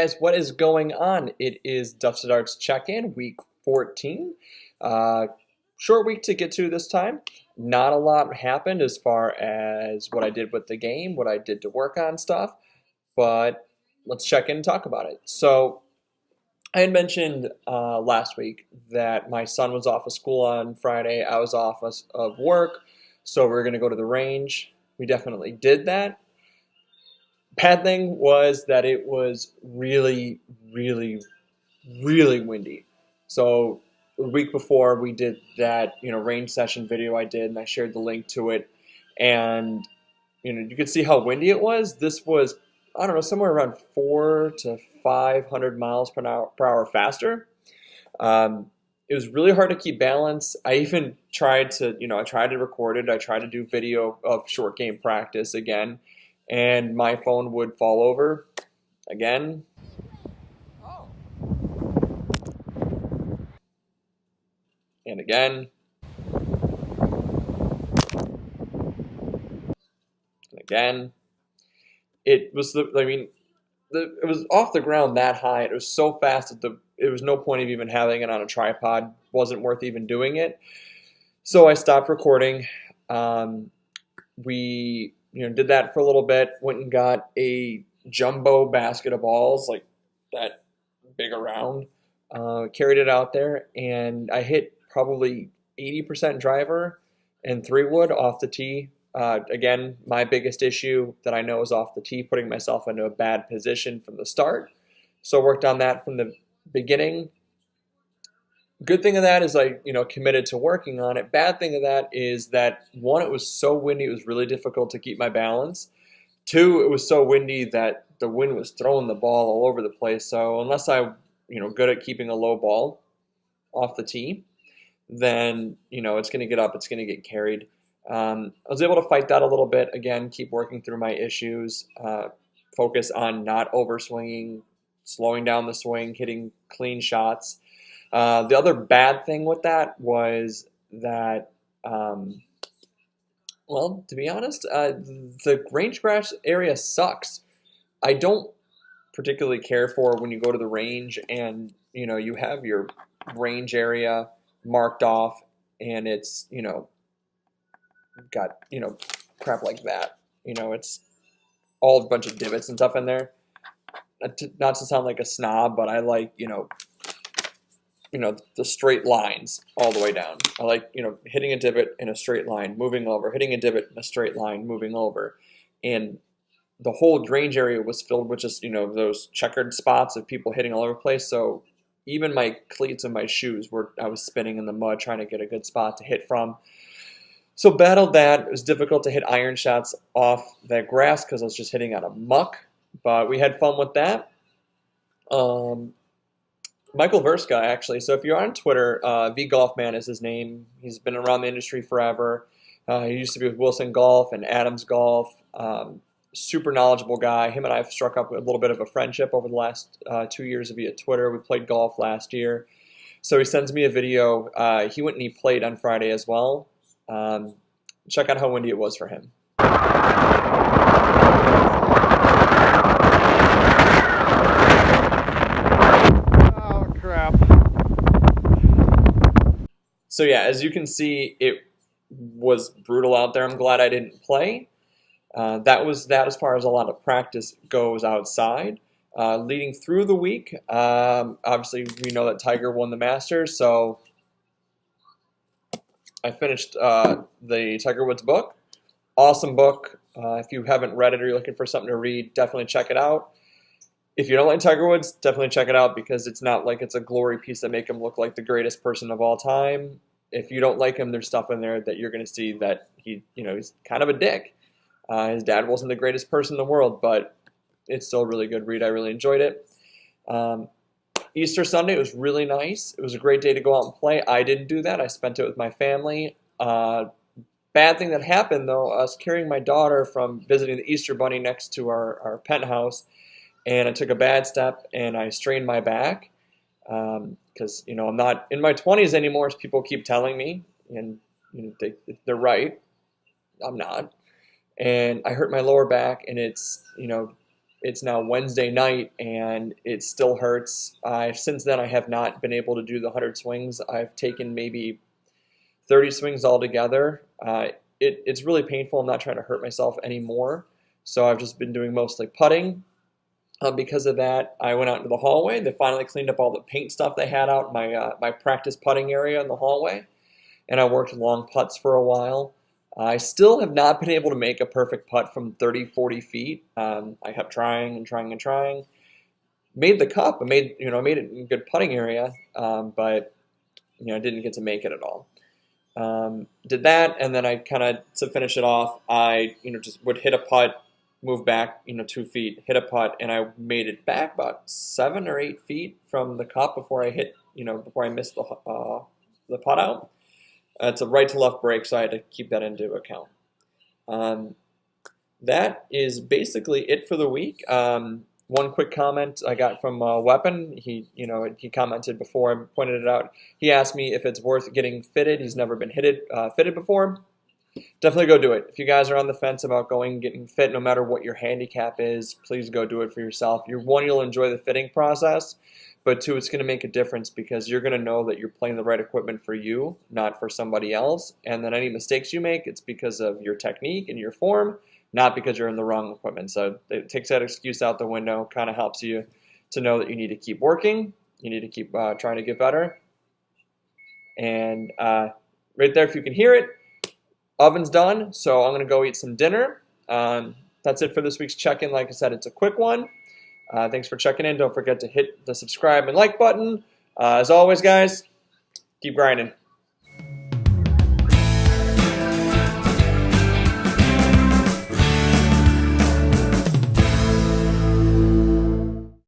guys, what is going on? It is Duffs check-in, week 14. Uh, Short week to get to this time. Not a lot happened as far as what I did with the game, what I did to work on stuff, but let's check in and talk about it. So I had mentioned last week that my son was off of school on Friday. I was off of work, so we are going to go to the range. We definitely did that. Bad thing was that it was really, really, really windy. So the week before we did that, range session video I did, and I shared the link to it, and you could see how windy it was. This was, I don't know, somewhere around 400 to 500 miles per hour faster. It was really hard to keep balance. I even tried to, I tried to record it. I tried to do video of short game practice again, and my phone would fall over again. And again. And again. It was it was off the ground that high. It was so fast that it was no point of even having it on a tripod. Wasn't worth even doing it. So I stopped recording. We did that for a little bit. Went and got a jumbo basket of balls, like that big around. Carried it out there, and I hit probably 80% driver and 3-wood off the tee. Again, my biggest issue that I know is off the tee, putting myself into a bad position from the start. So worked on that from the beginning. Good thing of that is I, committed to working on it. Bad thing of that is that, one, it was so windy, it was really difficult to keep my balance. Two, it was so windy that the wind was throwing the ball all over the place. So unless I, good at keeping a low ball off the tee, then, it's going to get up, it's going to get carried. I was able to fight that a little bit. Again, keep working through my issues, focus on not overswinging, slowing down the swing, hitting clean shots. The other bad thing with that was that, well, to be honest, the range grass area sucks. I don't particularly care for when you go to the range and, you have your range area marked off and it's, got, crap like that. It's all a bunch of divots and stuff in there. Not to sound like a snob, but I like, the straight lines all the way down. I like, hitting a divot in a straight line, moving over, hitting a divot in a straight line, moving over. And the whole range area was filled with just, those checkered spots of people hitting all over the place. So even my cleats and my shoes I was spinning in the mud trying to get a good spot to hit from. So battled that. It was difficult to hit iron shots off that grass because I was just hitting out of muck. But we had fun with that. Michael Verska, actually. So if you're on Twitter, VGolfman is his name. He's been around the industry forever. He used to be with Wilson Golf and Adams Golf. Super knowledgeable guy. Him and I have struck up a little bit of a friendship over the last 2 years via Twitter. We played golf last year. So he sends me a video. He went and he played on Friday as well. Check out how windy it was for him. So yeah, as you can see, it was brutal out there. I'm glad I didn't play. That was that as far as a lot of practice goes outside. Leading through the week, obviously we know that Tiger won the Masters, so I finished the Tiger Woods book. Awesome book. If you haven't read it or you're looking for something to read, definitely check it out. If you don't like Tiger Woods, definitely check it out because it's not like it's a glory piece that make him look like the greatest person of all time. If you don't like him, there's stuff in there that you're going to see that he's kind of a dick. His dad wasn't the greatest person in the world, but it's still a really good read. I really enjoyed it. Easter Sunday was really nice. It was a great day to go out and play. I didn't do that. I spent it with my family. Bad thing that happened, though, I was carrying my daughter from visiting the Easter Bunny next to our penthouse, and I took a bad step, and I strained my back because, I'm not in my 20s anymore, as people keep telling me, and they're right. I'm not. And I hurt my lower back, and it's, It's now Wednesday night, and it still hurts. Since then, I have not been able to do the 100 swings. I've taken maybe 30 swings altogether. It's really painful. I'm not trying to hurt myself anymore, so I've just been doing mostly putting. Because of that, I went out into the hallway. They finally cleaned up all the paint stuff they had out in my practice putting area in the hallway, and I worked long putts for a while. I still have not been able to make a perfect putt from 30, 40 feet. I kept trying and trying and trying. Made the cup. I made it in a good putting area, but I didn't get to make it at all. Did that, and then I kind of, to finish it off, I just would hit a putt, move back 2 feet, hit a putt, and I made it back about 7 or 8 feet from the cup before I hit before I missed the putt out. It's a right to left break, so I had to keep that into account. That is basically it for the week. One quick comment I got from Weapon. He commented before I pointed it out. He asked me if it's worth getting fitted. He's never been fitted before. Definitely go do it. If you guys are on the fence about getting fit, no matter what your handicap is, please go do it for yourself. One, you'll enjoy the fitting process, but two, it's going to make a difference because you're going to know that you're playing the right equipment for you, not for somebody else. And then any mistakes you make, it's because of your technique and your form, not because you're in the wrong equipment. So it takes that excuse out the window, kind of helps you to know that you need to keep working, you need to keep trying to get better. And right there, if you can hear it, oven's done, so I'm going to go eat some dinner. That's it for this week's check-in. Like I said, it's a quick one. Thanks for checking in. Don't forget to hit the subscribe and like button. As always, guys, keep grinding.